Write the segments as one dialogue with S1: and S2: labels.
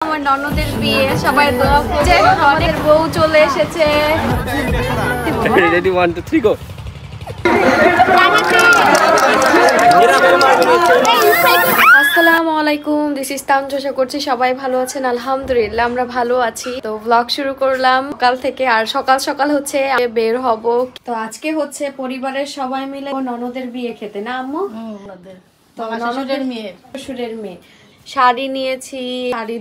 S1: আমার ননদের বিয়ে সবাই দোয়া করছে আমাদের বউ চলে এসেছে
S2: রেডি 1 2 3 গো
S1: আসসালামু আলাইকুম দিস ইজ তামজু আশা করছি সবাই ভালো আছেন আলহামদুলিল্লাহ আমরা ভালো আছি তো ব্লগ শুরু করলাম সকাল থেকে আর সকাল সকাল হচ্ছে বের হব তো আজকে হচ্ছে পরিবারের সবাই মিলে ননদের বিয়ে খেতে না আম্মু তো ননদের মেয়ে শ্বশুরের মেয়ে শাড়ি নিয়েছি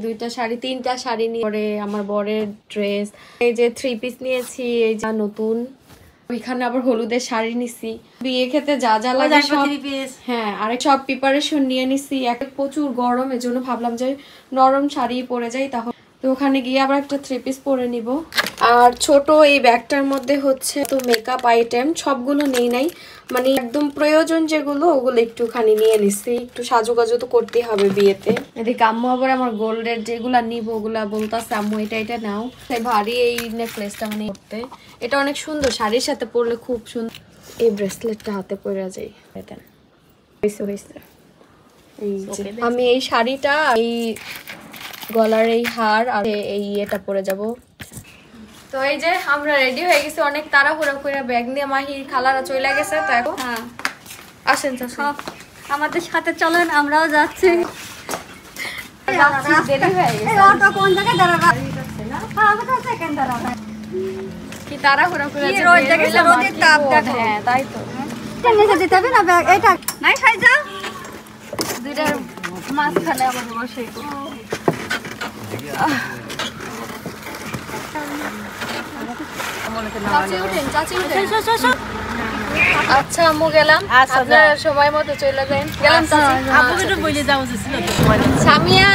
S1: দুইটা শাড়ি তিনটা শাড়ি নিয়ে পরে আমার বরের ড্রেস এই যে 3 পিস নিয়েছি এই যা নতুন ওইখানে আবার হলুদের শাড়ি নিছি বিয়ে খেতে যা যা লাগে সব হ্যাঁ আরেক সব প্রিপারেশন নিয়ে নিছি এক প্রচুর গরম এজন্য ভাবলাম যে নরম শাড়ি পরে যাই তাহলে তো ওখানে গিয়ে আবার একটা 3 পিস পরে নিব আর ছোট এই ব্যাগটার মধ্যে হচ্ছে তো মেকআপ আইটেম সবগুলো নেই নাই মানে একদম প্রয়োজন যেগুলো ওগুলো একটুখানি নিয়ে নিছি একটু সাজুগাজু তো করতেই হবে বিয়েতে এদিকে আম্মু আবার আমার গোল্ডের যেগুলা নিব ওগুলা বলতাছে আম্মু এটা নাও তাই ভারী এই নেকলেসটা মানে করতে এটা অনেক সুন্দর শাড়ির সাথে পরলে খুব সুন্দর এই ব্রেসলেটটা হাতে পরে যায় দেন হইছে আমি এই শাড়িটা এই গলার এই হার আর এই এটা পরে যাব তো এই যে আমরা রেডি হয়ে গেছি অনেক তাড়াহুড়া করে ব্যাগ নিয়ে মাহির খালারা চলে গেছে তো এখন হ্যাঁ আসেন সব আমাদের সাথে চলেন আমরাও যাচ্ছি দেরি হয়ে গেছে অটো কোন জায়গায় দাঁড়াবে হ্যাঁ আমরা সেকেন্ড দাঁড়াবে কি তাড়াহুড়া করে আছে রোদ দেখেছে রোদের তাপ দেখো হ্যাঁ তাই তো নিচে দিতে হবে না ব্যাগ এটা নাই খাই যাও দুইটার মাঝখানে আমাদের বসে আচ্ছা আম্মু গেলাম আপনারা সময় মতো চলে যান গেলাম সামিয়া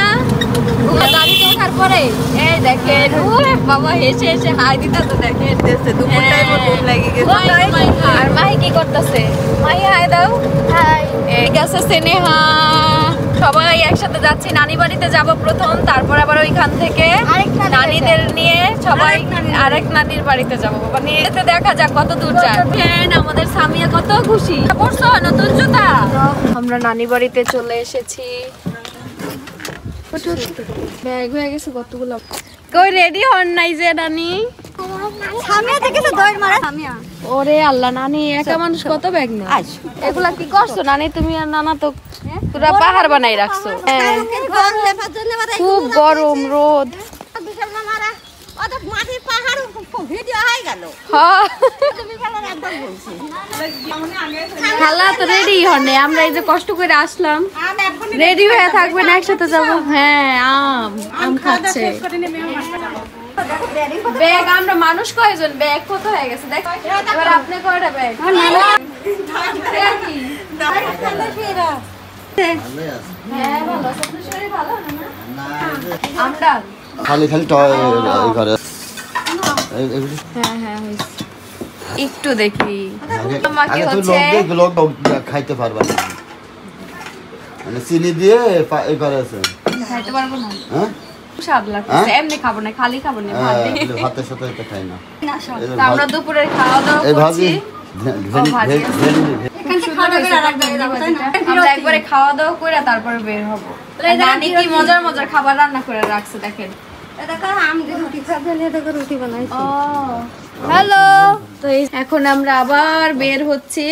S1: গাড়িতে ওঠার পরে এই দেখেন বাবা হেসে হেসে হাই দিতে তো দেখেন আর মাহি কি করতেছে মাহি হাই দাও এই গেছে স্নেহা সবাই একসাথে যাচ্ছি নানি বাড়িতে যাব প্রথম তারপর আবার ওইখান থেকে নানিদের নিয়ে সবাই আরেক নানির বাড়িতে যাবো বাবা নিয়ে যেতে দেখা যাক কত দূর যায় আমাদের সামিয়া কত খুশি পড়ছো নতুন জুতা আমরা নানি বাড়িতে চলে এসেছি ব্যাগ হয়ে গেছে কতগুলো কই রেডি হন নাই যে নানি সামিয়া দেখেছো দৌড় মারা সামিয়া ওরে আল্লাহ নানি একা মানুষ কত ব্যাগ না এগুলা কি করছো নানি তুমি আর নানা তো পুরা পাহাড় বানাই রাখছো খুব গরম রোদ খালা তো রেডি হনে আমরা এই যে কষ্ট করে আসলাম রেডি হয়ে থাকবেন একসাথে যাবো হ্যাঁ আম খাচ্ছে ব্যাগ আমরা মানুষ কয়জন ব্যাগ কত হয়ে গেছে দেখ এবার আপনি কয়টা ব্যাগ হ্যাঁ ভালো আছে আপনার শরীর ভালো না আমরা
S3: খালি খালি
S1: হ্যাঁ একটু দেখি
S3: লোক খাইতে পারবা না মানে চিনি দিয়ে এই করে আছে
S1: খাইতে পারবো না
S3: হ্যাঁ
S1: স্বাদ লাগছে এমনি খাবো না খালি খাবো না ভাত দিয়ে
S3: ভাতের সাথে এটা খাই না
S1: আমরা দুপুরের খাওয়া দাওয়া করছি আমরা একবারে খাওয়া দাওয়া করে তারপরে বের হবো নানি কি মজার মজার খাবার রান্না করে রাখছে দেখেন হ্যালো তো এখন আমরা আবার বের হচ্ছি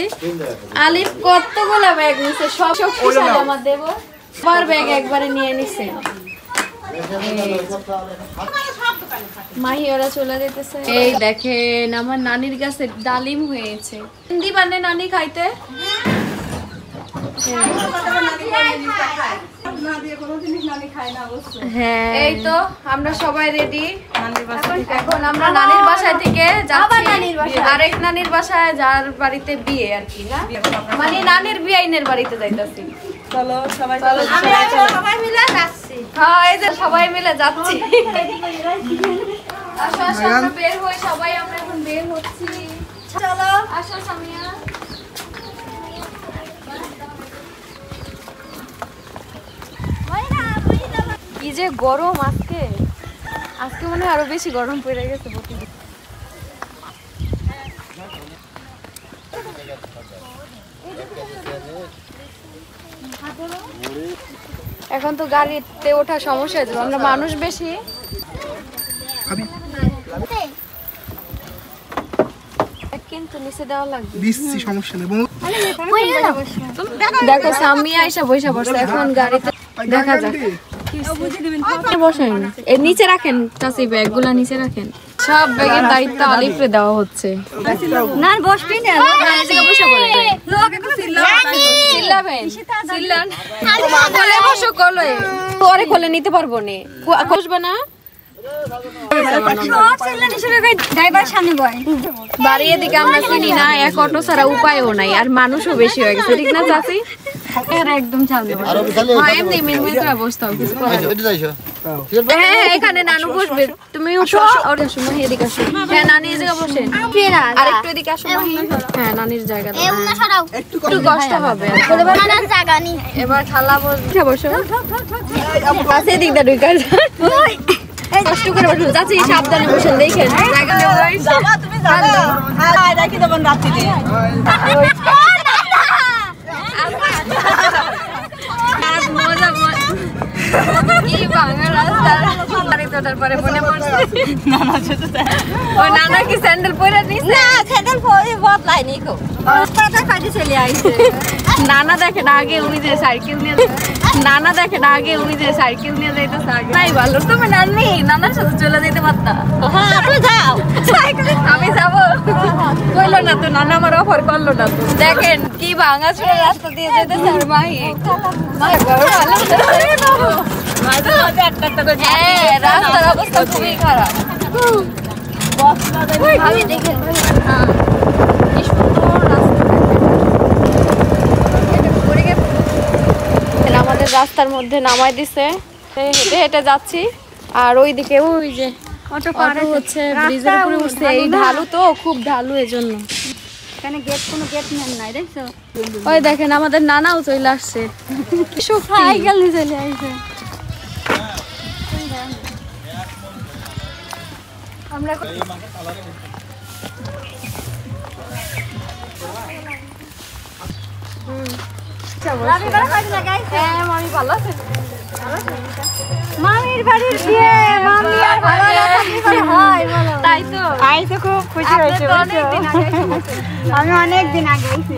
S1: আলিফ কতগুলা ব্যাগ নিছে সব আমার দেবো আবার ব্যাগ একবারে নিয়ে নিছে মাহি ওরা চলে যেতেছে এই দেখেন আমার নানির কাছে ডালিম হয়েছে হিন্দি বানে নানি খাইতে হ্যাঁ এই তো আমরা সবাই রেডি এখন আমরা নানির বাসায় থেকে যাচ্ছি আরেক নানির বাসায় যার বাড়িতে বিয়ে আর কি না মানে নানির বিয়াইনের বাড়িতে যাইতাছি চলো সবাই সবাই মিলে যাচ্ছি হ্যাঁ এই যে সবাই মিলে যাচ্ছি আসো আসো আমরা বের হই সবাই আমরা এখন বের হচ্ছি চলো আসো সামিয়া কি যে গরম আজকে মনে হয় আরো বেশি গরম পড়ে গেছে এখন তো গাড়িতে ওঠা সমস্যা হয়ে যাবে, আমরা মানুষ বেশি। কিন্তু নিচে দেওয়া লাগবে,
S2: সমস্যা নেই।
S1: দেখো সামিয়া আইসা বসে পড়ছে এখন গাড়িতে, দেখা যাক। বসেন, এর নিচে রাখেন চাচি, ব্যাগগুলা নিচে রাখেন। সব ব্যাগের দায়িত্ব আলিফে দেওয়া হচ্ছে।
S4: না বসবি না,
S1: বসে পড়ে চিল্লাবেন, চিল্লান কোলে বসো, কোলে পরে কোলে নিতে পারবো না, বসবে না।
S4: ড্রাইভার সামনে বয়
S1: বাড়ি এদিকে আমরা চিনি না, এক অটো ছাড়া উপায়ও নাই, আর মানুষও বেশি হয়ে গেছে, ঠিক না চাচি? একদম চালু এমনি মিনমিন করে বসতে হবে, কিছু করার নেই। হ্যাঁ এখানে নানু বসবে, তুমি উঠো আর আসো মাহি, এদিকে আসো। হ্যাঁ নানি এই জায়গা বসেন, আর একটু এদিকে আসো মাহি। হ্যাঁ নানির জায়গা একটু কষ্ট হবে, এবার খালা বসো, চাচি এদিক দা ঢুকার কষ্ট করে বসো, চাচি সাবধানে বসেন, দেখেন জায়গা তুমি রাখি দেবেন রাত্রিতে। কি ভাঙা রাস্তা, গাড়ি তোটার পরে মনে পড়ছে ওই নানা কি স্যান্ডেল পরে নিছে?
S4: না স্যান্ডেল পরে বদলাইনি কো পাতা কাটি চলে আইছে।
S1: নানা দেখেন আগে উনি যে সাইকেল নিয়ে, নানা দেখেন আগে উনি যে সাইকেল নিয়ে যাইতেছে আগে। নাই ভালো, তুমি নানি নানার সাথে চলে যেতে পারতা।
S4: হ্যাঁ তুমি যাও,
S1: সাইকেলে আমি যাবো কইলো না তো, নানা আমার অফার করলো না তো। দেখেন কি ভাঙা ছোড়া রাস্তা দিয়ে যেতেছে আর মাহি রাস্তার অবস্থা খুবই খারাপ। আমাদের রাস্তার মধ্যে নামাই দিছে, হেঁটে হেঁটে যাচ্ছি। আর ওইদিকে ওই যে অটো হচ্ছে ব্রিজের উপরে উঠছে, এই ঢালু তো খুব ঢালু, এজন্য
S4: এখানে গেট কোনো গেট নাই দেখছো।
S1: ওই দেখেন আমাদের নানাও চলে আসছে,
S4: সাইকেল নিয়ে চলে আইছে।
S1: আমরা
S4: মামির বাড়ির বিয়ে, মামি আর ভালো হয় বলো।
S1: তাই তো
S4: আইছে, খুব খুশি হয়েছে। আমি অনেক দিন আগে আইছি।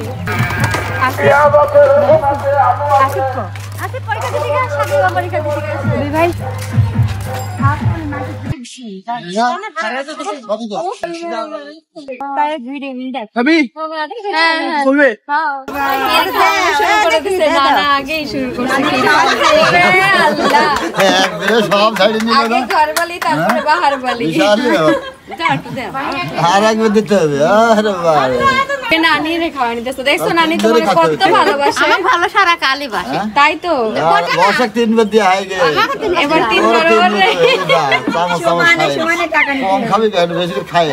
S4: আসিফ পরীক্ষা দিতে গেছে, সাথে পরীক্ষা দিতে গেছে দুই ভাই। ভালো সারা কালি বাসে,
S1: তাই তো
S3: তিনবার দিয়ে হাই গে
S1: এবার তিনবার
S3: কম খাবি বেশি খাই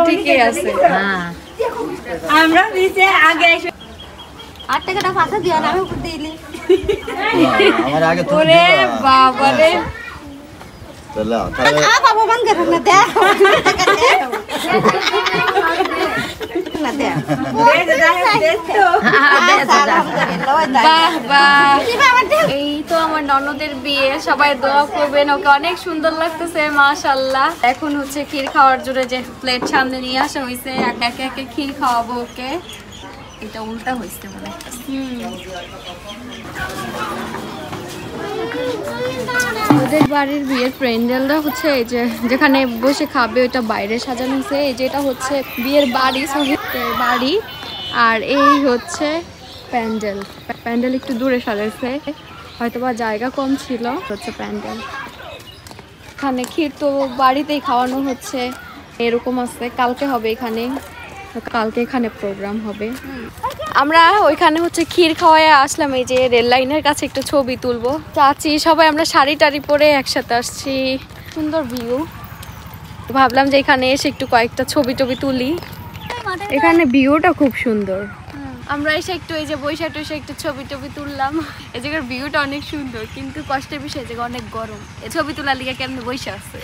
S1: ঠিকই আছে।
S4: আমরা নিচে আগে 8 টাকাটা ফাঁকা দিয়ে আমি উপর দিলি।
S3: আমার আগে
S1: ওরে বাবা রে,
S4: বাবা মান করে না দে
S1: এই তো আমার ননদের বিয়ে, সবাই দোয়া করবেন, ওকে অনেক সুন্দর লাগতেছে মাশাআল্লাহ। এখন হচ্ছে ক্ষীর খাওয়ার জন্য যে প্লেট সামনে নিয়ে আসা হয়েছে, একে একে ক্ষীর খাওয়াবো ওকে। এটা উল্টা হয়েছে মনে হয়। ওদের বাড়ির বিয়ের প্যান্ডেলটা হচ্ছে এই যে যেখানে বসে খাবে ওইটা বাইরে সাজানো হয়েছে। এই যে এটা হচ্ছে বিয়ের বাড়ি, বাড়ি, আর এই হচ্ছে প্যান্ডেল। প্যান্ডেল একটু দূরে সাজাইছে, হয়তোবা জায়গা কম ছিল। হচ্ছে প্যান্ডেল, এখানে ক্ষীর তো বাড়িতেই খাওয়ানো হচ্ছে, এরকম আছে। কালকে হবে এখানে, কালকে এখানে প্রোগ্রাম হবে। আমরা ওইখানে হচ্ছে ক্ষীর খাওয়ায় আসলাম, এই যে রেল লাইনের কাছে একটু ছবি তুলবো। চাচি সবাই আমরা শাড়ি টাড়ি পরে একসাথে আসছি, সুন্দর ভিউ। ভাবলাম যে এখানে এসে একটু কয়েকটা ছবি টবি তুলি, এখানে ভিউটা খুব সুন্দর। আমরা এসে একটু এই যে বৈশাখ টৈশাখ একটু ছবি টবি তুললাম। এই জায়গার ভিউটা অনেক সুন্দর, কিন্তু কষ্টের বিষয় এই জায়গা অনেক গরম। এই ছবি তোলার লিগে কেমন বৈশাখ আছে।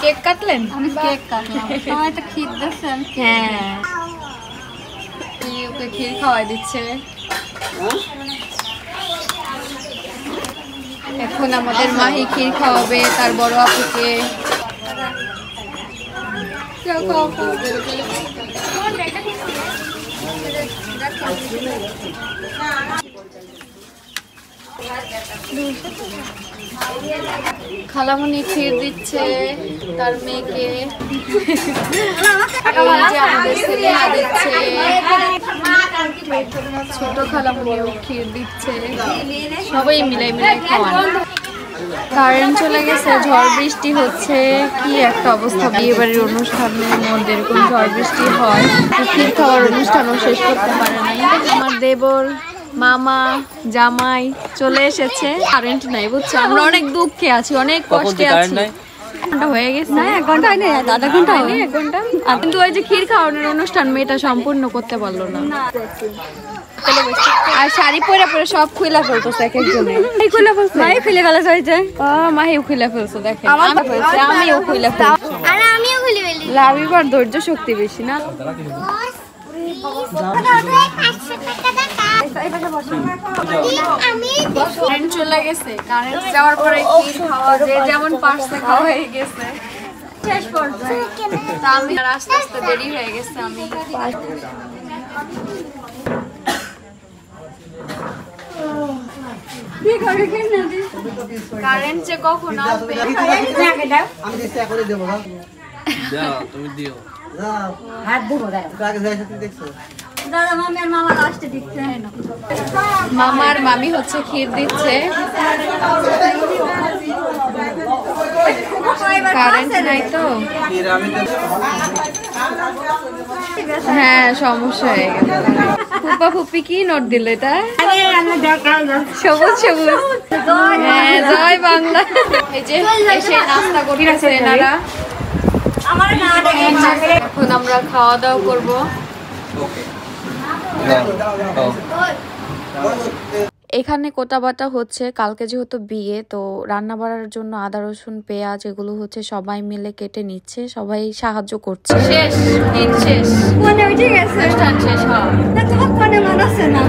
S1: কেক কাটলেন?
S4: আমি কেক কাটলাম, সবাই তো ক্ষীর দিচ্ছেন।
S1: হ্যাঁ, ওকে ক্ষীর খাওয়াই দিচ্ছে। এখন আমাদের মাহি ক্ষীর খাওয়াবে তার বড় আপুকে। খালামণি ক্ষীর দিচ্ছে তার মেয়েকে। এই যে আমাদের সেলিনা দিচ্ছে, ছোট খালামণিও ক্ষীর দিচ্ছে, সবাই মিলাই মিলাই খাওয়ান। কারেন্ট চলে গেছে, ঝড় বৃষ্টি হচ্ছে, কি একটা অবস্থা। বিয়ে বাড়ির অনুষ্ঠানের মধ্যে এরকম ঝড় বৃষ্টি হয়, ক্ষীর খাওয়ার অনুষ্ঠানও শেষ করতে পারে নাই। আমার দেবর, মামা, জামাই চলে এসেছে। কারেন্ট নাই, বুঝছো, আমরা অনেক দুঃখে আছি, অনেক কষ্টে আছি। ঘন্টা হয়ে গেছে না? 1 ঘন্টা হয়নি, আধা ঘন্টা হয়নি, 1 ঘন্টা। কিন্তু ওই যে ক্ষীর খাওয়ানোর অনুষ্ঠান মেয়েটা সম্পূর্ণ করতে পারলো না। আর শাড়ি পরে পরে সব খুলে ফেলতেছে এক একজনে। খুলে ফেলছে, মাই খুলে ফেলেছে, হয়েছে মাহিও খুলে ফেলছে। দেখেন আমিও খুলে ফেলছি,
S4: আর আমিও খুলে ফেলি।
S1: লাভিবার ধৈর্য শক্তি বেশি না। কারেন্ট চলে গেছে, কারেন্ট যাওয়ার পরে ক্ষীর খাওয়া যে যেমন পারছে খাওয়া হয়ে গেছে শেষ পর্যায়ে। তা আমি আর আস্তে আস্তে দেরি হয়ে গেছে। আমি কারেন্ট যে কখন আসবে
S2: তুমি দিও।
S1: মামার মামি হচ্ছে ক্ষীর দিচ্ছে। কারেন্ট নাই তো, হ্যাঁ সমস্যা হয়ে গেল। ফুপা ফুপি কি নোট দিল এটা? সবুজ সবুজ, হ্যাঁ জয় বাংলা। এই যে এসে নাস্তা করতেছে এনারা। এখন আমরা খাওয়া দাওয়া করবো। এখানে কোটাবাটা হচ্ছে, কালকে যেহেতু বিয়ে তো রান্না বাড়ার জন্য আদা রসুন পেঁয়াজ এগুলো হচ্ছে সবাই মিলে কেটে নিচ্ছে, সবাই সাহায্য করছে। শেষ দিন শেষ, মনে উঠে গেছে, অনুষ্ঠান শেষ হওয়া। তোমার মনে আছে না?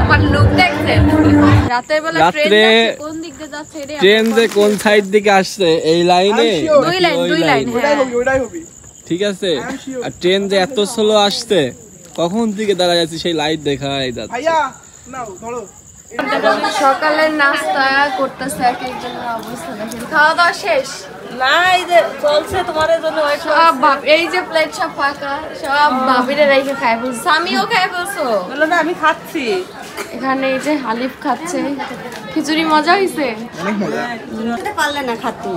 S1: আমার লোক দেখছেন রাতের বেলা কোন দিক দিয়ে যাচ্ছে,
S2: ট্রেন যে কোন সাইড দিকে আসছে এই লাইনে,
S1: দুই লাইন
S2: ঠিক আছে। আর ট্রেন যে এত স্লো আসছে, কখন থেকে দাঁড়া যাচ্ছে সেই লাইট দেখাই যাচ্ছে।
S1: সকালের নাস্তা করতেছে এক একজনের অবস্থা দেখেন। খাওয়া দাওয়া শেষ
S5: না, এই যে চলছে তোমার জন্য।
S1: সব এই যে প্লেট সব ফাঁকা, সব ভাবিরে রেখে খাই ফেলছো। আমিও খাই ফেলছো?
S5: বললো না আমি খাচ্ছি।
S1: এখানে এই যে হালিফ খাচ্ছে। খিচুড়ি মজা হয়েছে?
S4: পারলে না খাতে।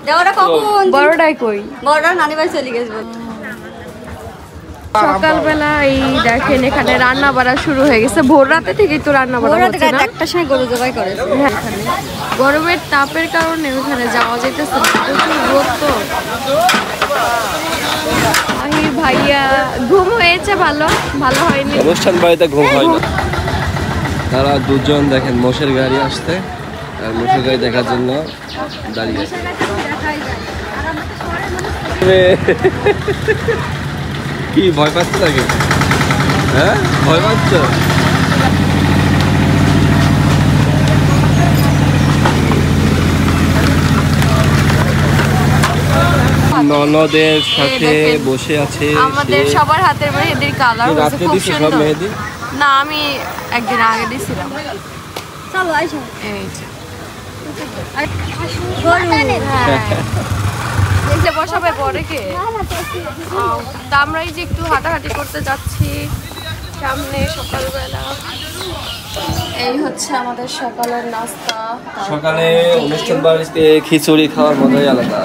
S4: দেওয়াটা কখন?
S1: বড়টাই কই?
S4: বড়টা নানি বাড়ি চলে গেছে।
S1: সকালবেলা এই দেখেন এখানে রান্না বাড়া শুরু হয়ে গেছে। ভোর রাতে থেকেই তো রান্না বাড়া হচ্ছে না?
S4: একটা সময় গরু জবাই করে।
S1: হ্যাঁ, গরমের তাপের কারণে ওখানে যাওয়া যাইতেছে না, প্রচুর রোদ তো। ভাইয়া ঘুম হয়েছে? ভালো ভালো হয়নি।
S2: অনুষ্ঠান বাড়িতে ঘুম হয় না। তারা দুজন দেখেন মোষের গাড়ি আসতে, আর মোষের গাড়ি দেখার জন্য দাঁড়িয়ে আছে। কি ভয় পাচ্ছ নাকি? হ্যাঁ ভয় পাচ্ছ? ননদের সাথে বসে আছে
S1: আমাদের সবার হাতের মেহেদির কালার হচ্ছে খুব সুন্দর।
S2: মেহেদি
S1: না, আমি একদিন আগে দিছিলাম।
S4: চলো আইসো।
S1: এই যে বসাবে পরে কে? তা আমরা এই যে একটু হাঁটাহাঁটি করতে যাচ্ছি সামনে সকালবেলা। এই হচ্ছে আমাদের সকালের নাস্তা।
S2: সকালে অনুষ্ঠান বাড়িতে খিচুড়ি খাওয়ার মজাই আলাদা।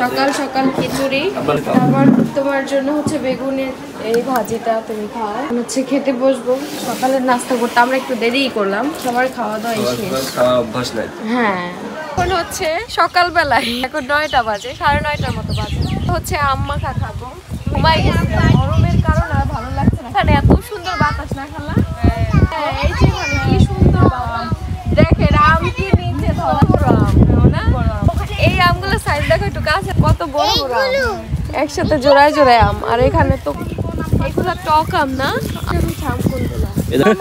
S1: সকাল সকাল খিচুড়ি, তারপর তোমার জন্য হচ্ছে বেগুনের এই ভাজিটা তুমি খাও। হচ্ছে খেতে বসবো সকালের নাস্তা করতে। আমরা একটু দেরিই করলাম, সবার খাওয়া দাওয়া শেষ।
S2: অভ্যাস নাই।
S1: হ্যাঁ, এখন হচ্ছে সকালবেলায়, এখন 9টা বাজে, 9:30টার মতো বাজে। হচ্ছে আম্মা খাবো, ঘুমাই গেছিলাম গরমের কারণে, আর ভালো লাগছে না। এখানে এত সুন্দর বাতাস না খালা? হ্যাঁ, এই যে মানে কি সুন্দর দেখেন, আম কি নিচে ধরা আম না? এই আমগুলো সাইজ দেখো একটু গাছ কত বড় বড় আম। একসাথে জোড়ায় জোড়ায় আম। আর এখানে তো এগুলা টক আম না, আম কোনগুলা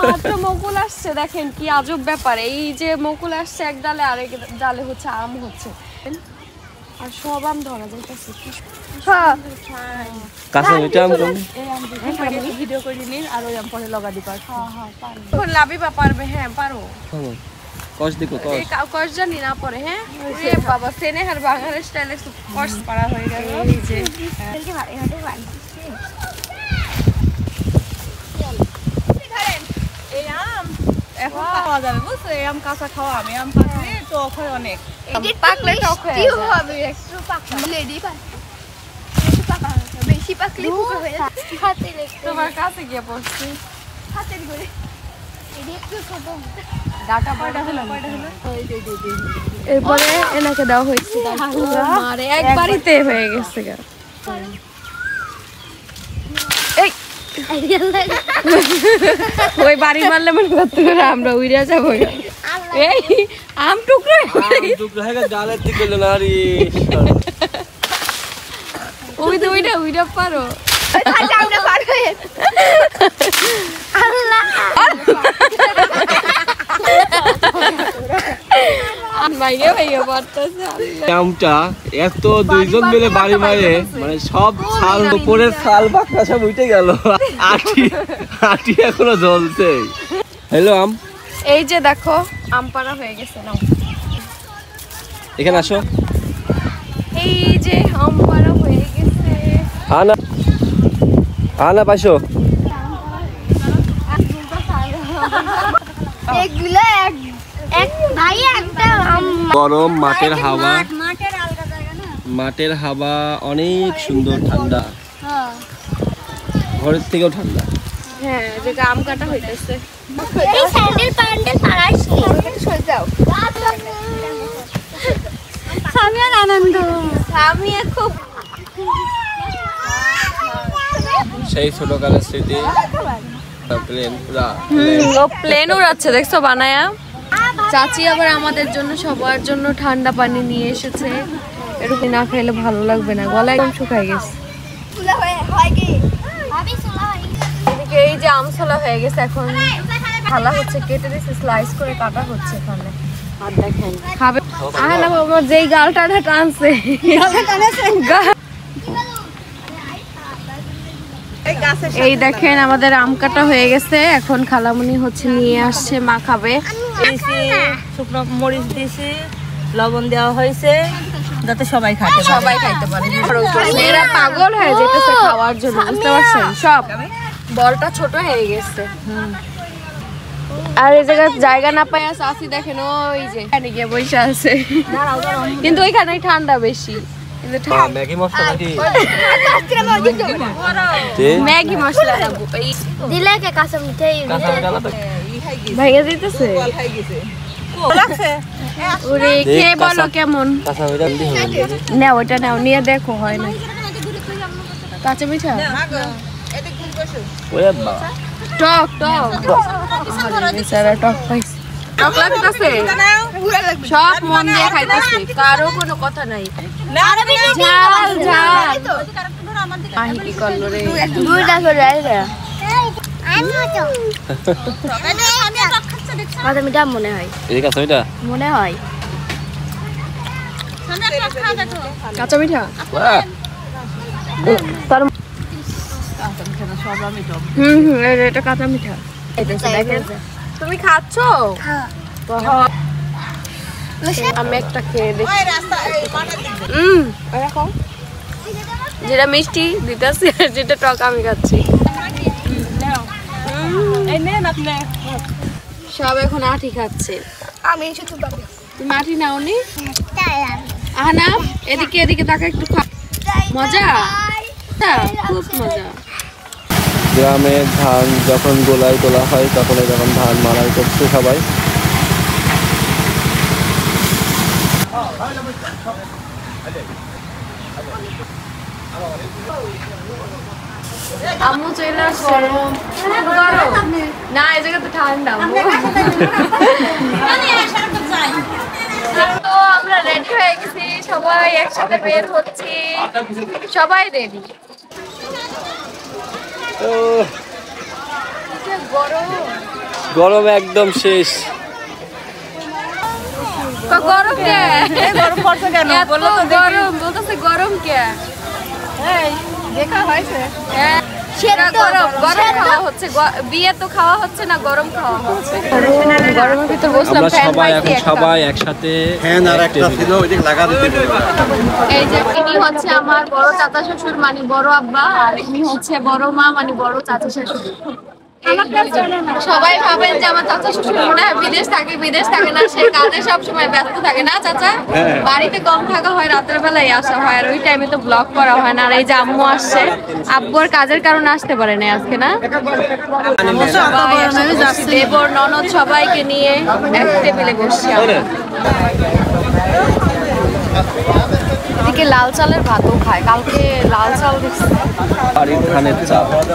S1: মাত্র মুকুল আসছে। দেখেন কি আজব ব্যাপার, এই যে মুকুল আসছে এক ডালে, আরেক ডালে হচ্ছে আম হচ্ছে, আর সব আম ধরা যাইতেছে।
S2: কাঁচা মিঠা আম কোন?
S1: ভিডিও করে নিন আর ওই আম পরে লগা দিবা। এখন লাভিবা পারবে? হ্যাঁ পারো।
S2: কষ দেখো কষ।
S1: কষ জানি না পরে। হ্যাঁ বাবা সেনে আর বাঙালি স্টাইলে কষ পারা হয়ে গেল। এই যে
S5: এই আম এখন পাওয়া যাবে বুঝছো? এই আম কাঁচা খাওয়া, আমি আম পাকলে টক হয় অনেক।
S1: পাকলে টক হয়ে
S4: হবে একটু পাকা লেডি পাকা বেশি পাকলে পোকা হয়ে যায়। হাতে লেগে
S1: তোমার কাছে গিয়ে পড়ছি।
S4: হাতের করে এটি একটু ছোট
S1: ডাটা পয়টা হলো। এরপরে এনাকে দেওয়া হয়েছে, মারে একবারিতে হয়ে গেছে। এই ওই বাড়ি মারলে মনে করতে করে আমরা উইরা যাবো। এই আম টুকরো
S2: হয়ে গেছে ডালের দিকে না রে।
S1: ওই তো উইরা পারো।
S4: আমরা পার হয়ে আল্লাহ
S2: আমটা এত দুইজন মিলে বাড়ি মারে, মানে সব ছাল উপরের ছাল বাঁকা সব উঠে গেল, আটি এখনো জ্বলছে। হ্যালো আম,
S1: এই যে দেখো আম পাড়া হয়ে গেছে। নাও
S2: এখানে আসো।
S1: এই যে আম পাড়া হয়ে গেছে।
S2: আনা পাইছো?
S4: এগুলো এক ভাই একটা
S2: গরম মাঠের হাওয়া,
S4: মাঠের আলাদা জায়গা না।
S2: মাঠের হাওয়া অনেক সুন্দর, ঠান্ডা, ঘরের থেকেও ঠান্ডা।
S1: হ্যাঁ যেটা আম কাটা হইতেছে।
S4: এই স্যান্ডেল প্যান্ডেল পারাইস সরে যাও। সামিয়ার আনন্দ, সামিয়া খুব
S2: সেই ছোটকালের স্মৃতি। প্লেন পুরা
S1: প্লেন উড়াচ্ছে দেখছো বানায়া। চাচি আবার আমাদের জন্য সবার জন্য ঠান্ডা পানি নিয়ে এসেছে। এরকম না খাইলে ভালো লাগবে না, গলা একদম শুকায় গেছে।
S4: ফুলা হয় কি ভাবি সোলা হয়।
S1: এদিকে এই যে আমসলা হয়ে গেছে, এখন খালা হচ্ছে কেটে দিচ্ছে, স্লাইস করে কাটা হচ্ছে এখানে। আর দেখেন খাবে না বাবা, যেই গালটা টানছে এই দেখেন আমাদের আম কাটা হয়ে গেছে। এখন খালামুনি হচ্ছে নিয়ে আসছে, মা খাবে।
S5: শুকনো মরিচ দিয়েছি, লবণ দেওয়া হয়েছে যাতে সবাই খাইতে পারে।
S1: এরা পাগল হয়ে যেতেছে খাওয়ার জন্য, বুঝতে পারছেন? সব বলটা ছোট হয়ে গেছে। আর এই জায়গা না পাই আসি দেখেন ওই যে এখানে গিয়ে বসে আছে, কিন্তু ওইখানে ঠান্ডা বেশি।
S2: ম্যাগি মশলা নাকি?
S1: ম্যাগি মশলা
S4: দিলে কে কাঁচা মিঠাই
S1: ভেঙে দিতেছে। ওরে কে বলো কেমন? নাও ওটা নাও, নিয়ে দেখো হয় না। কাঁচা মিঠা টক টক বেচারা টক পাইছে, টক লাগতেছে। সব মন দিয়ে খাইতেছে, কারো কোনো কথা নাই। ঝাল ঝাল আহি কি করলো রে,
S4: দুইটা করে আইরা কাঁচা মিঠা মনে হয়,
S2: এদিকে আসো। এটা
S4: মনে হয়
S1: কাঁচা মিঠা। এটা কাঁচা মিঠা। তুমি খাচ্ছ? আমি একটা খেয়ে দেখি। যেটা মিষ্টি দিতেছি আর যেটা টক আমি খাচ্ছি। সব এখন আঠি খাচ্ছে।
S4: আমি শুধু
S1: তুমি আঠি নাওনি? আহনা এদিকে এদিকে তাকে একটু খা, মজা খুব মজা।
S2: গ্রামে ধান যখন গোলায় তোলা হয় তখন যখন ধান মাড়াই করছে সবাই।
S1: আম্মু চলে আসছে। না এই জায়গা তো ঠান্ডা। আমরা রেডি হয়ে গেছি, সবাই একসাথে বের হচ্ছি, সবাই রেডি।
S2: গরম একদম শেষ।
S1: গরম কে?
S5: গরম পড়ছে কেন বলো তো?
S1: গরম বলতেছে, গরম কে?
S5: দেখা হয়েছে
S1: গরম গরম খাওয়া হচ্ছে, বিয়ে তো খাওয়া হচ্ছে না, গরম খাওয়া হচ্ছে। গরমের ভিতর বসলাম,
S2: আমরা সবাই এখন সবাই একসাথে।
S3: ফ্যান আর একটা ছিল ওইটা লাগা দিতে।
S1: এই যে ইনি হচ্ছে আমার বড় চাচা শ্বশুর মানে বড় আব্বা, আর ইনি হচ্ছে বড় মা মানে বড় চাচা শাশুড়ি। সবাই ভাবেন যে আমার চাচা শ্বশুর মনে হয় বিদেশ থাকে না, সে কাজে সব সময় ব্যস্ত থাকে না চাচা, বাড়িতে কম থাকা হয়, রাতের বেলায় আসা হয়, আর ওই টাইমে তো ব্লগ করা হয় না। আর এই যে আম্মু আসছে, আব্বুর কাজের কারণে আসতে পারে না আজকে না। দেবর ননদ সবাইকে নিয়ে এক টেবিলে বসছি। এদিকে লাল চালের ভাতও খায়, কালকে লাল চাল দিচ্ছে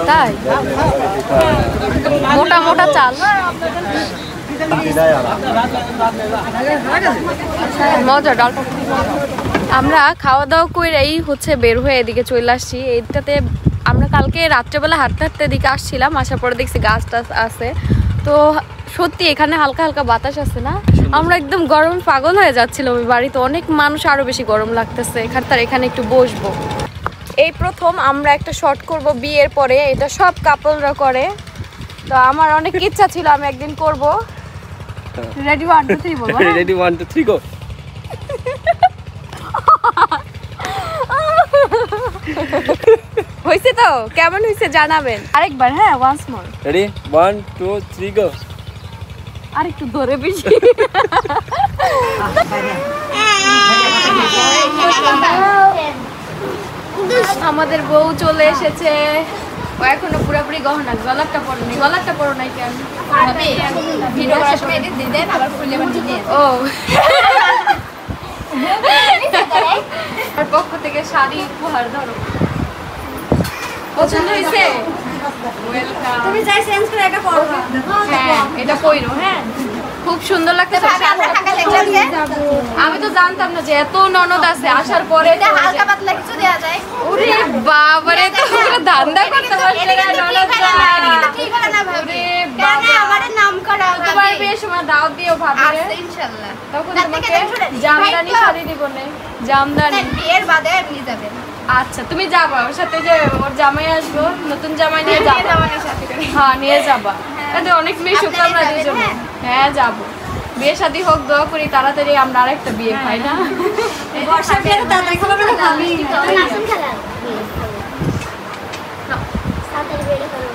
S1: তাই, মোটা মোটা চাল, মজা ডালটা। আমরা খাওয়া দাওয়া করেই হচ্ছে বের হয়ে এদিকে চলে আসছি। এইটাতে আমরা কালকে রাত্রেবেলা হাঁটতে হাঁটতে এদিকে আসছিলাম, আসার পরে দেখছি গাছ টাছ আছে, তো সত্যি এখানে হালকা হালকা বাতাস আছে না, আমরা একদম গরম পাগল হয়ে যাচ্ছিলাম। ওই বাড়িতে অনেক মানুষ, আরো বেশি গরম লাগতেছে। এখানে একটু বসবো। এই প্রথম আমরা একটা শর্ট করব বিয়ের পরে, এটা সব কাপলরা করে, তো আমার অনেক ইচ্ছা ছিল আমি একদিন করব। রেডি 1 2 3 বলবো।
S2: রেডি 1 2 3 গো।
S1: হইছে তো? কেমন হইছে জানাবেন আরেকবার। হ্যাঁ, ওয়ান্স মোর।
S2: রেডি 1 2 3 গো।
S1: আর একটু ধরে বেশি। আমাদের বউ চলে এসেছে, ও এখনো পুরোপুরি গহনা, গলাটা পরো নাই কেন? ও আর পক্ষ থেকে শাড়ি উপহার ধরো। পছন্দ হয়েছে?
S5: তুমি যাই চেঞ্জ করে এটা পরো।
S1: হ্যাঁ, এটা পইরো। হ্যাঁ, খুব সুন্দর লাগতেছে। আমি তো জানতাম না যে এত ননদ আছে, আসার পরে
S4: হালকা পাতলা কিছু দেয়া যায়।
S1: ওরে বাবারে, তো ধান্দা করতে পারছে না ননদ।
S4: ঠিক হবে না ভাবি,
S1: বাবা,
S4: কেন আমাদের নাম করা
S1: তোমার বিয়ের সময় দাওয়াত দিও ভাবি রে।
S4: আছে ইনশাআল্লাহ।
S1: তখন তোমাকে জামদানি শাড়ি দিব না, জামদানি
S4: বিয়ের বাদে নিয়ে যাবেন।
S1: আচ্ছা, তুমি যাবা ওর সাথে, যে ওর জামাই আসবো, নতুন জামাই নিয়ে যাবা।
S4: জামাইয়ের সাথে করে।
S1: হ্যাঁ, নিয়ে যাবা। তাহলে অনেক মেয়ে শুক্রামরা দুজন। হ্যাঁ, যাবো। বিয়ে শাদী হোক, দোয়া করি তাড়াতাড়ি আমরা আরেকটা বিয়ে খাই না।
S5: বর্ষার বিয়েতে তাড়াতাড়ি খাবে না খাবি।
S4: নাসুন খেলা। সাথে বেড়ে করো।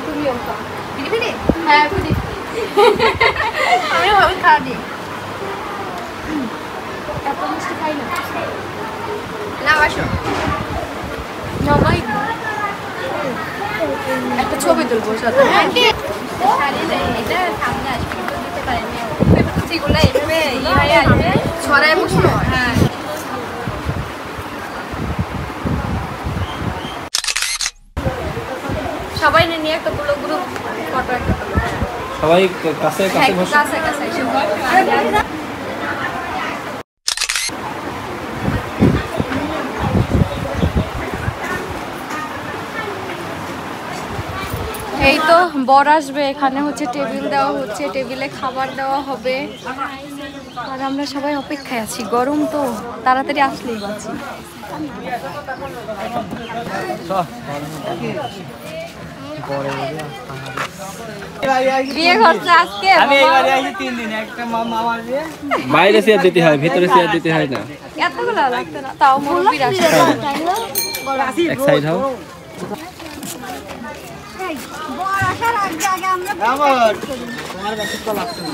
S1: তুমিও খাও।
S4: বিড়ি?
S1: হ্যাঁ, খুদি।
S4: আমিও ভাবি খাওয়া দিই।
S1: এত মিষ্টি খাই না।
S4: না আসো।
S1: সবাই একটা ছবি তুলবো সাথে।
S4: শাড়ি নেই, এটা সামনে আসবে, দিতে পারেন না। যেগুলো এভাবে ইয়ে আসবে,
S1: ছড়ায় বসলো।
S4: হ্যাঁ।
S1: সবাই নিয়ে একটা গ্রুপ ফটো একটা তুলো।
S2: সবাই কাছে কাছে বসে।
S1: কাছে কাছে এসে এই তো বর আসবে, এখানে হচ্ছে টেবিল দেওয়া হচ্ছে, টেবিলে খাবার দেওয়া হবে, আর আমরা সবাই অপেক্ষায় আছি। গরম তো, তাড়াতাড়ি আসলেই বাঁচি। বিয়ে করছে আজকে,
S2: বাইরে চেয়ার দিতে হয়, ভিতরে চেয়ার দিতে হয় না।
S1: এতগুলো লাগতো না, তাও মুরব্বির আসে।
S2: এক সাইড হও।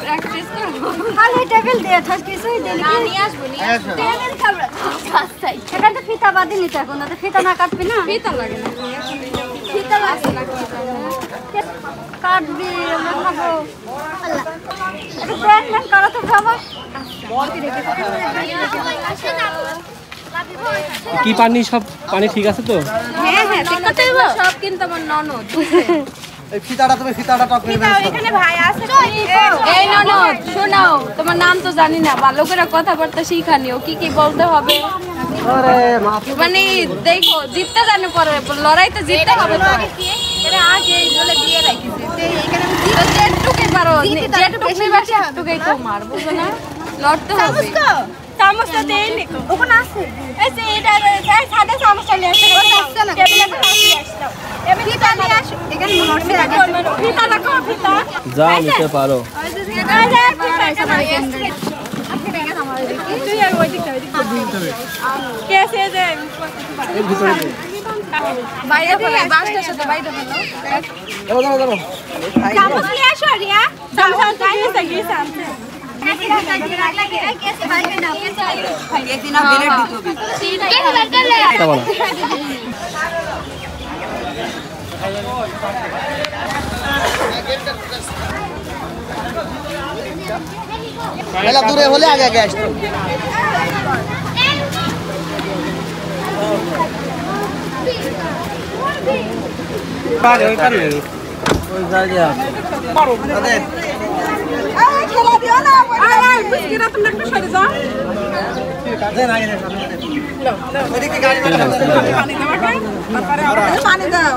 S1: প্র্যাকটিস করবো।
S5: খালি টেবিল দিয়ে থাক কিছুই দেন।
S1: না, নিয়ে আসবো, নিয়ে আসবো।
S4: টেবিল খাবার রাস্তায়।
S5: সেখানে ফিতা বাঁধি নিতে এখন, না ফিতা না কাটবি না।
S1: ফিতা লাগে না,
S4: ফিতা লাগছে না।
S5: কাটবি, আমরা খাবো। একটু প্যান প্যান করো তো খাবো।
S2: কি পানি, সব পানি ঠিক আছে তো?
S1: হ্যাঁ হ্যাঁ, ঠিক আছে। সব কিন্তু আমার ননদ।
S6: এই ফিতাটা তুমি ফিতাটা টক করে দাও
S4: এখানে ভাই আছে
S1: এই ননদ শোনাও, তোমার নাম তো জানি না, ভালো করে কথাবার্তা শিখানিও, কি কি বলতে হবে।
S6: আরে মাফি
S1: মানে দেখো জিততে জানো, পরে লড়াইতে জিততে হবে তো।
S4: এরা আগে বলে দিয়ে রাখিছে এখানে
S1: যেটুকুই পারো, যেটুকু নেবা সেটুকুই তোমার, বুঝো না? লড়তে হবে।
S4: চামচটা দেই নি ওখানে আছে এই যে এটা এই সাদা চামচটা নিয়ে আসো টেবিলে রাখি আসো এমনি ফিতা নিয়ে আসো এখানে মরছে আগে ফিতা রাখো ফিতা
S2: যা নিতে পারো।
S1: বাইরে ফেলো, বাসটার সাথে বাইরে ফেলো।
S6: দাও
S4: চামচ নিয়ে আসো রিয়া চামচ গাইছে গিয়েছে আনতে
S6: মেলা দূরে হলে আগে আগে আসতো পারে ওই পারে ওই জায়গা তাদের
S4: খেলা দিও না আরে বিস্কিটা তুমি একটু সরে যাও
S6: দেন আগে দেন ওদিকে গাড়ি
S4: পানি দাও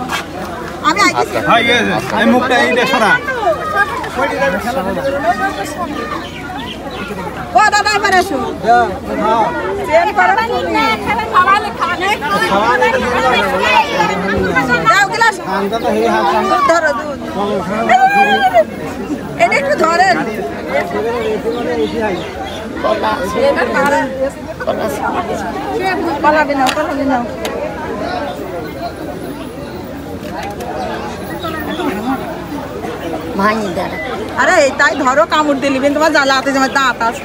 S4: আমি আইছি
S7: হয়ে গেছে এই মুখটা এইটা সরা
S4: ও দাদা এবার এসো চেন করো খাওয়ালে খাওয়ালে দাও গ্লাস ধরো দুধ এটা একটু ধরেন পালাবে না ভাঙি দাঁড়া আরে তাই ধরো কামড় দিয়ে নিবেন তোমার জ্বালাতে তোমার দাঁত আছে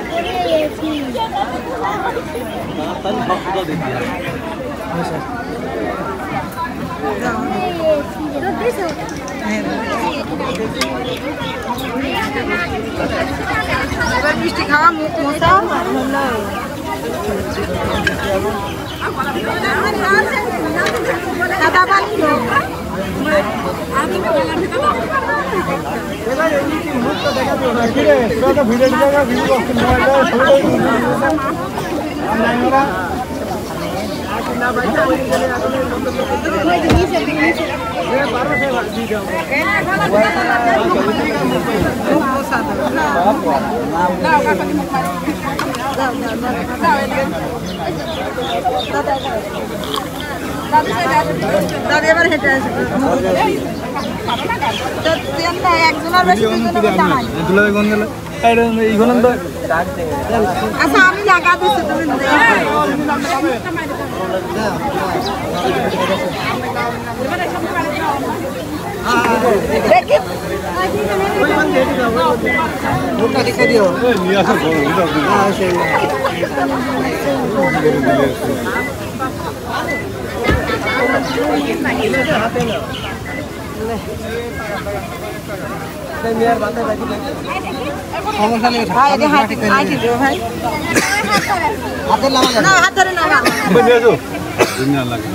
S4: এবার মিষ্টি খাওয়া মুখ মোছা দাদা পানি দাদা এবার হেঁটে আসবে একজনের বেশি আচ্ছা আমি জায়গা দিচ্ছি তুমি
S6: দেখে দিও সমস্যা নেই ভাই হাতে লাগা না হাত ধরে না
S7: दुनिया लगे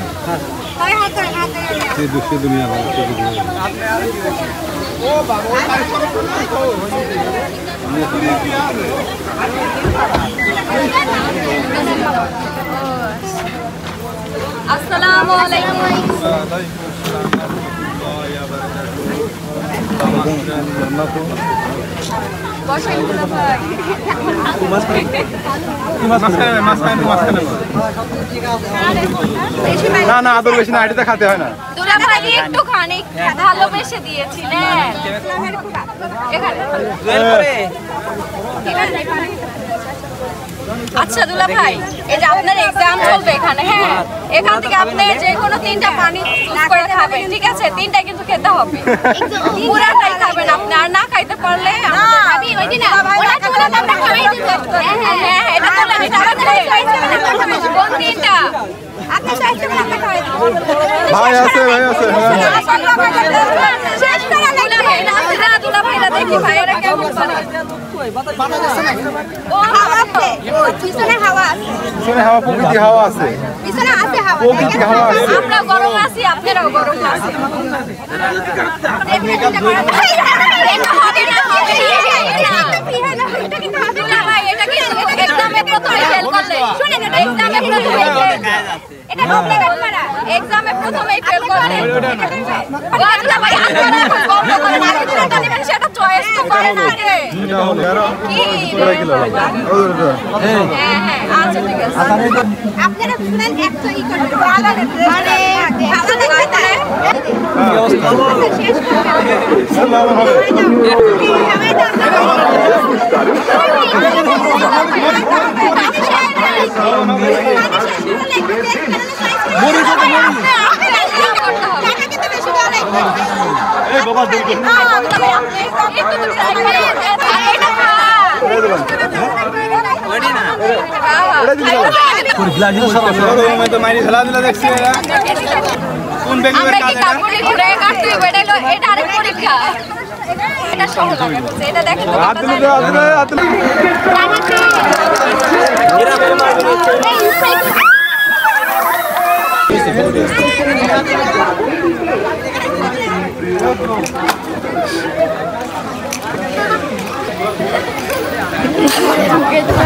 S7: दूसरी दुनिया लगे
S1: আসসালামু আলাইকুম।
S7: না না আদর বেশি না আইডিতে খাতে হয় না
S1: দুলা ভাই একটু খানিক ভালোবেসে দিয়েছিলেন আচ্ছা দুলা ভাই, এই যে আপনার এক্সাম চলবে এখানে, হ্যাঁ এখান থেকে আপনি যে কোনো 3টা পানি চুজ করে খাবেন, ঠিক আছে? 3টা কিন্তু খেতে হবে, পুরাটাই খাবেন আপনি, আর না খাইতে পারলে ভাবি ওই দিন ওরা চলে আমরা খাই দিতে। হ্যাঁ এটা তো আমি টাকা দিয়ে কোন 3টা আপনি চাইতে না খাই দিতে
S7: ভাই আছে
S1: শেষ করে দুলা ভাইরা
S4: দেখি ভাই এটা কেমন পারে ও হাওয়া আছে পিছনে হাওয়া আছে
S7: পিছনে হাওয়া প্রকৃতি হাওয়া আছে
S4: পিছনে আছে হাওয়া
S7: প্রকৃতি হাওয়া আছে
S4: আমরা গরম আছি আপনারাও গরম আছেন এটা হবে না এটা কিন্তু হবে না ভাই এটা কি এক্সামে প্রথমে ফেল করলে শুনেন এটা এক্সামে প্রথমে এটা কমপ্লিট আপনারা এক্সামে প্রথমেই ফেল করলে এটা ভাই আপনারা বন্ধ করে না এটা নেবেন সেটা চয়েস তো করেন আগে কি হ্যাঁ হ্যাঁ আচ্ছা ঠিক আছে আপনারা শুনেন একটা ই করবেন মানে ভালো লাগবে কি অবস্থা শেষ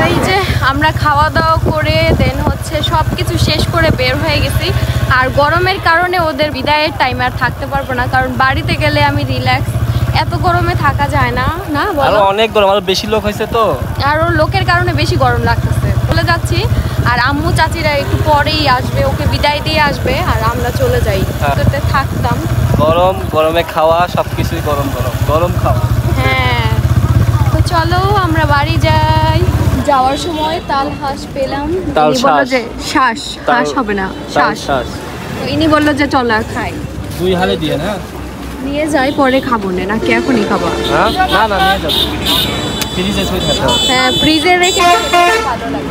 S1: এই যে আমরা খাওয়া দাওয়া করে দেন হচ্ছে সবকিছু শেষ করে বের হয়ে গেছি আর গরমের কারণে ওদের বিদায়ের টাইমে আর থাকতে পারবো না কারণ বাড়িতে গেলে আমি রিল্যাক্স এত গরমে থাকা যায় না না বলো
S2: অনেক গরম আর বেশি লোক হয়েছে তো
S1: আর ওর লোকের কারণে বেশি গরম লাগতেছে চলে যাচ্ছি আর আম্মু চাচিরা একটু পরেই আসবে ওকে বিদায় দিয়ে আসবে আর আমরা চলে যাই তোতে থাকতাম
S2: গরম গরমে খাওয়া সবকিছুই গরম গরম গরম খাওয়া
S1: হ্যাঁ তো চলো আমরা বাড়ি যাই যাওয়ার সময় তাল হাঁস পেলাম ইনি বললো যে শ্বাস হাঁস হবে না শ্বাস তো ইনি বললো যে চলো খাই
S2: 2 হালে দিয়ে না
S1: নিয়ে যাই পরে খাবো না নাকি এখনই খাবো
S2: হ্যাঁ না না নিয়ে যাও ফ্রিজে থই থাকো
S1: হ্যাঁ ফ্রিজে রেখে ভালো লাগে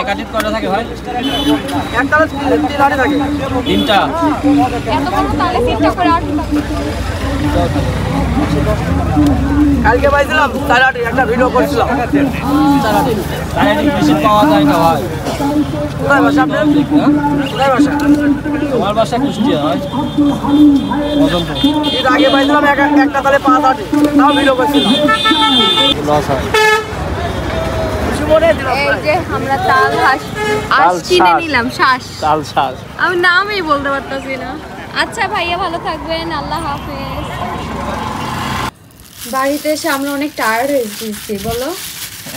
S2: এক আটিত কয়টা থাকে ভাই
S6: একটা থাকে
S2: তিনটা
S1: এত বড় তালে চিন্তা করে আর
S6: কালকে পাইছিলাম সারাটি একটা ভিডিও করছিলাম
S2: তাই বেশি পাওয়া যায় না ভাই
S6: কোথায় বাসা আপনার কোথায় বাসা
S2: তোমার বাসা কুষ্টিয়া হয় অজন্তা
S6: এর আগে পাইছিলাম একটা তালে 5-8 তাও ভিডিও করছিলাম
S2: লস হয়
S1: এই যে আমরা তাল হাঁস আজ কিনে নিলাম শ্বাস
S2: তাল শ্বাস
S1: আমি নামই বলতে পারতাছি না আচ্ছা ভাইয়া ভালো থাকবেন আল্লাহ হাফেজ বাড়িতে এসে আমরা অনেক টায়ার্ড হয়ে গেছি বলো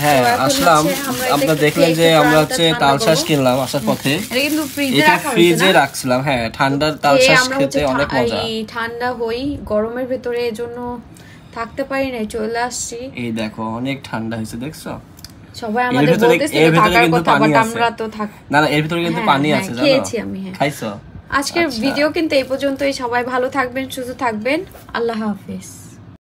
S2: হ্যাঁ
S1: তো এখন
S2: আসলাম
S1: হচ্ছে আমরা
S2: আপনারা
S1: এটা
S2: দেখলেন যে
S1: একটু
S2: আমরা
S1: ঠান্ডা
S2: হচ্ছে
S1: ঠান্ডা
S2: তাল শ্বাস
S1: করবো।
S2: কিনলাম আসার পথে
S1: এটা কিন্তু ফ্রিজে
S2: এটা
S1: রাখা
S2: ফ্রিজে
S1: হয়েছে না?
S2: রাখছিলাম হ্যাঁ ঠান্ডার তাল
S1: এই
S2: শ্বাস
S1: আমরা
S2: খেতে
S1: হচ্ছে
S2: অনেক মজা
S1: এই ঠান্ডা হই গরমের ভিতরে এজন্য থাকতে পারি না চলে আসছি
S2: এই দেখো অনেক ঠান্ডা হয়েছে দেখছো
S1: সবাই আমাদের বলতেছিল থাকার কথা বাট আমরা তো থাক
S2: না না এর ভিতরে কিন্তু
S1: হ্যাঁ,
S2: পানি
S1: হ্যাঁ,
S2: আছে জানো
S1: খেয়েছি আমি, হ্যাঁ।
S2: খাইছো
S1: আজকের
S2: আচ্ছা।
S1: ভিডিও কিন্তু এই পর্যন্তই সবাই ভালো থাকবেন সুস্থ থাকবেন আল্লাহ হাফেজ